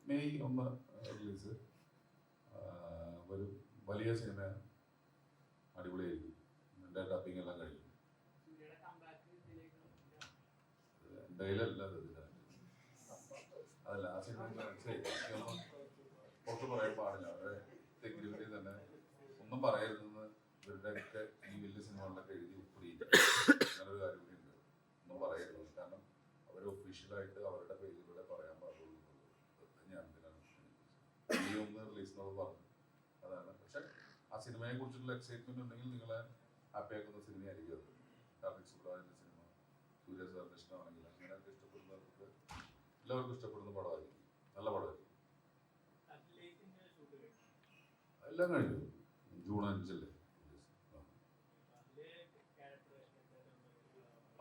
May 1 release. ഒരു വലിയ cinema, അടിപൊളിയായിരിക്കും. എൻ്റെ ഡബിങ് എല്ലാം കഴിഞ്ഞു. എൻ്റെ കയ്യിലല്ല അതല്ല, ആ സിനിമ പുറത്ത് പറയാൻ പാടില്ല. അവരുടെ എഗ്രിമെന്റിൽ തന്നെ ഒന്നും പറയരുതെന്ന് ഇവരുടെയൊക്കെ ഈ വലിയ സിനിമകളിലൊക്കെ എഴുതി ഒപ്പിടിയില്ല. അങ്ങനൊരു കാര്യം കൂടി ഉണ്ട്, ഒന്നും പറയരുത്. കാരണം അവർ ഒഫീഷ്യലായിട്ട് അവരുടെ പേജിലൂടെ പറയാൻ പാടുള്ളൂ. ഞാൻ ഈ 1 റിലീസ് എന്നോട് പറഞ്ഞു. അതാണ്. പക്ഷെ ആ സിനിമയെ കുറിച്ചുള്ള എക്സൈറ്റ്മെന്റ് ഉണ്ടെങ്കിൽ നിങ്ങളെ ഹാപ്പിയാക്കുന്ന സിനിമയായിരിക്കും അത്. കാർത്തിക് സുബ്രഹ്മണ്യന്റെ സിനിമ, സൂര്യ സാറിന് ഇഷ്ടമാണെങ്കിൽ അങ്ങനെയൊക്കെ ഇഷ്ടപ്പെടുന്നവർക്ക് എല്ലാവർക്കും ഇഷ്ടപ്പെടുന്ന പടമായിരിക്കും. നല്ല പടമായിരിക്കും. എല്ലാം കഴിഞ്ഞു. ജൂൺ 5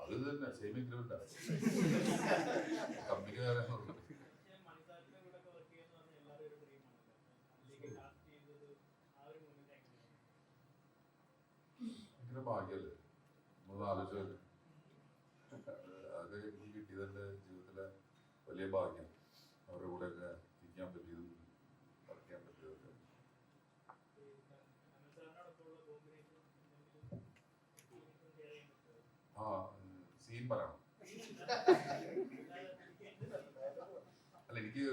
അത് തന്നെ സെയിം എഗ്രിമെന്റ് കമ്പനിക്കാരെ ഭയങ്കര ഭാഗ്യല്ലേ നമ്മൾ ആലോചിച്ചത്. അത് എനിക്ക് കിട്ടിയതെൻ്റെ ജീവിതത്തിലെ വലിയ ഭാഗ്യം. അവരുടെ കൂടെയൊക്കെ ഇരിക്കാൻ പറ്റിയതും വർക്ക് ചെയ്യാൻ പറ്റിയതൊക്കെ. ആ സീൻ പറയണം. അല്ല, എനിക്ക്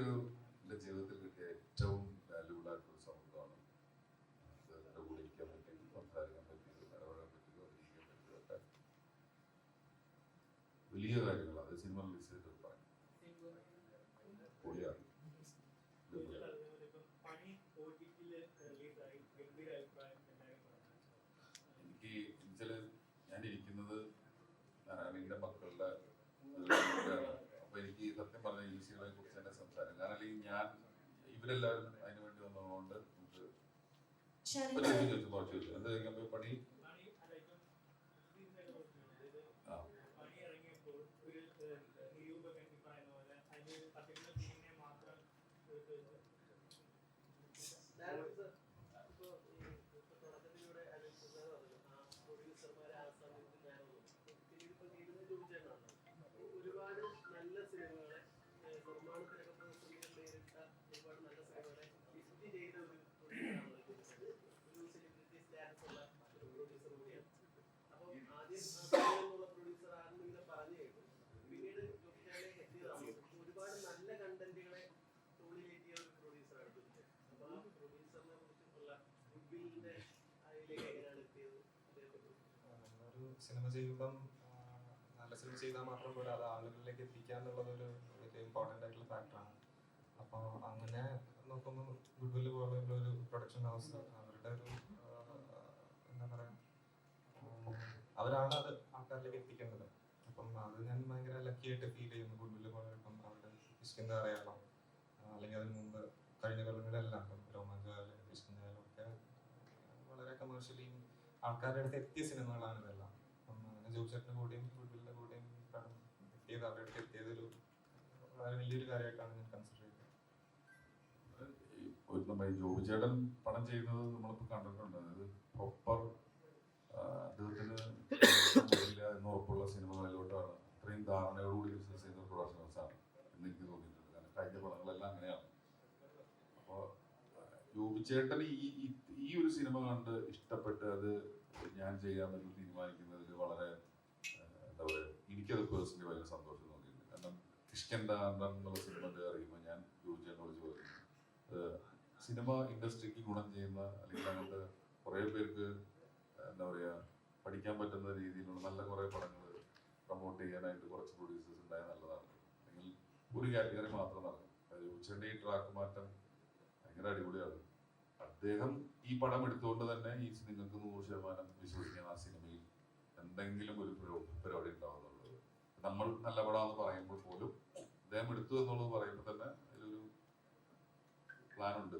എൻ്റെ ജീവിതത്തിൽ കിട്ടിയ ഏറ്റവും വാല്യൂബിൾ ആയിട്ടൊരു സൗഹൃദമാണ്. എൻ്റെ കൂടെ ഇരിക്കാൻ പറ്റിയത്, സംസാരിക്കാൻ പറ്റിയത്, ഇടപെടാൻ പറ്റിയത്, അഭിനയിക്കാൻ പറ്റിയതൊക്കെ വലിയ കാര്യങ്ങളാണ്. അത് സിനിമ റിലീസ് ചെയ്തിട്ട് പറയാം. പൊളിയാണ്. എനിക്ക് എന്നുവെച്ചാൽ ഞാൻ ഇരിക്കുന്നത് നാരായണീൻ്റെ മക്കളുടെ, അപ്പൊ എനിക്ക് സത്യം പറഞ്ഞ ഈ സിനിമയെ കുറിച്ച് തന്നെ സംസാരം. കാരണം അല്ലെങ്കിൽ ഞാൻ ഇവരെല്ലാവരും അതിനു വേണ്ടി വന്നതുകൊണ്ട് നമുക്ക് ചോദിച്ചു എന്താ ചോദിക്കാൻ പണി. ഒരുപാട് നല്ല സിനിമകളെ നിർമ്മാണത്തിനൊക്കെ നേരിട്ട ഒരുപാട് നല്ല സിനിമകളെ ലിസ്റ്റ് ചെയ്ത ഒരു സെലിബ്രിറ്റി സ്റ്റാറ്റസ് ഉള്ള ഒരു പ്രൊഡ്യൂസർ കൂടിയാണ്. അപ്പം ആദ്യം എന്നുള്ള പ്രൊഡ്യൂസർ ആണെന്ന് ഇങ്ങനെ പറഞ്ഞു കേട്ടു. പിന്നീട് ജോബിചാണ്ടിലേക്ക് എത്തിയതാണ്. ഒരുപാട് നല്ല കണ്ടന്റുകളെ തോളിലേറ്റിയ ഒരു പ്രൊഡ്യൂസറാണ് ജോബിചാണ്ടി. അപ്പൊ ആ പ്രൊഡ്യൂസറിനെ കുറിച്ചുള്ള ഗുഡ്വില്ലിന്റെ അതിലേക്ക് എങ്ങനെയാണ് എത്തിയത്? ഒരു സിനിമ ചെയ്യുമ്പം നല്ല സിനിമ ചെയ്താൽ മാത്രം പോലും അത് ആളുകളിലേക്ക് എത്തിക്കുക എന്നുള്ളത് ഒരു വലിയ ഇമ്പോർട്ടൻ്റ് ആയിട്ടുള്ള ഫാക്ടറാണ്. അപ്പോൾ അങ്ങനെ നോക്കുമ്പോൾ ഗുഡ്വില്ല് പോലുള്ള ഒരു പ്രൊഡക്ഷൻ ഹൗസ് അവരുടെ ഒരു എന്താ പറയുക, അവരാണ് അത് ആൾക്കാരിലേക്ക് എത്തിക്കേണ്ടത്. അപ്പം അത് ഞാൻ ഭയങ്കര ലക്കിയായിട്ട് ഫീൽ ചെയ്യുന്നു. ഗുഡ്വില്ല് പോലെ ഇപ്പം അവരുടെ കിഷ്കിന്ധ അറിയാലോ, അല്ലെങ്കിൽ അതിന് മുമ്പ് കഴിഞ്ഞ കൊല്ലങ്ങളിലെല്ലാം ഇപ്പം രോമാഞ്ചായാലും കിഷ്കിന്ധയായാലും ഒക്കെ വളരെ കമേഴ്ഷ്യലിയും ആൾക്കാരുടെ അടുത്ത് എത്തിയ സിനിമകളാണ് ഇതെല്ലാം. അപ്പം അങ്ങനെ ജോബിചേട്ടൻ്റെ കൂടെയും ഗുഡ്വില്ലിൻ്റെ കൂടെയും എത്തിയത്, അവരുടെ അടുത്ത് എത്തിയതൊരു വളരെ വലിയൊരു കാര്യമായിട്ടാണ് ഞാൻ കൺസിഡർ ചെയ്തത്. ജോബിചേട്ടൻ പടം ചെയ്യുന്നത് നമ്മളിപ്പോൾ കണ്ടിട്ടുണ്ട്. അതായത് പ്രോപ്പർ അദ്ദേഹത്തിന് എന്ന് ഉറപ്പുള്ള സിനിമകളിലോട്ടാണ് അത്രയും ധാരണയോടുകൂടി ബിസിനസ് ചെയ്യുന്ന പ്രൊഡക്ഷൻ ഹൗസാണ് എന്ന് എനിക്ക് തോന്നിയിട്ടുണ്ട്. കാരണം കഴിഞ്ഞ പടങ്ങളെല്ലാം അങ്ങനെയാണ്. അപ്പോൾ ജോബിചേട്ടൻ ഈ ഒരു സിനിമ കണ്ട് ഇഷ്ടപ്പെട്ട് അത് ഞാൻ ചെയ്യാമെന്ന് തീരുമാനിക്കുന്നതിൽ വളരെ എന്താ പറയുക, എനിക്കത് പേഴ്സണലി ഭയങ്കര സന്തോഷം തോന്നിയിട്ടുണ്ട്. കാരണം കിഷ്കിന്ധ എന്നുള്ള സിനിമ അറിയുമ്പോൾ ഞാൻ ജോബിചേട്ടനോട് ചോദിക്കുന്നു, സിനിമ ഇൻഡസ്ട്രിക്ക് ഗുണം ചെയ്യുന്ന അല്ലെങ്കിൽ അങ്ങനത്തെ കുറേ പേർക്ക് എന്താ പറയുക പഠിക്കാൻ പറ്റുന്ന രീതിയിലുള്ള നല്ല കുറേ പടങ്ങൾ പ്രൊമോട്ട് ചെയ്യാനായിട്ട് കുറച്ച് പ്രൊഡ്യൂസേഴ്സ് ഉണ്ടായാൽ നല്ലതാണ്. അല്ലെങ്കിൽ ഒരു കാറ്റഗറി മാത്രം നടക്കും. ജോബിചേട്ടൻ്റെ ഈ ട്രാക്ക് മാറ്റം ഭയങ്കര അടിപൊളിയാണ്. അദ്ദേഹം ഈ പടം എടുത്തുകൊണ്ട് തന്നെ നിങ്ങൾക്ക് 100% വിശ്വസിക്കാൻ ആ സിനിമയിൽ എന്തെങ്കിലും ഒരു പരിപാടി ഉണ്ടാവുന്നുള്ളത്. നമ്മൾ നല്ല പടമാണെന്ന് പറയുമ്പോൾ പോലും അദ്ദേഹം എടുത്തു എന്നുള്ളത് പറയുമ്പോൾ തന്നെ അതിലൊരു പ്ലാനുണ്ട്.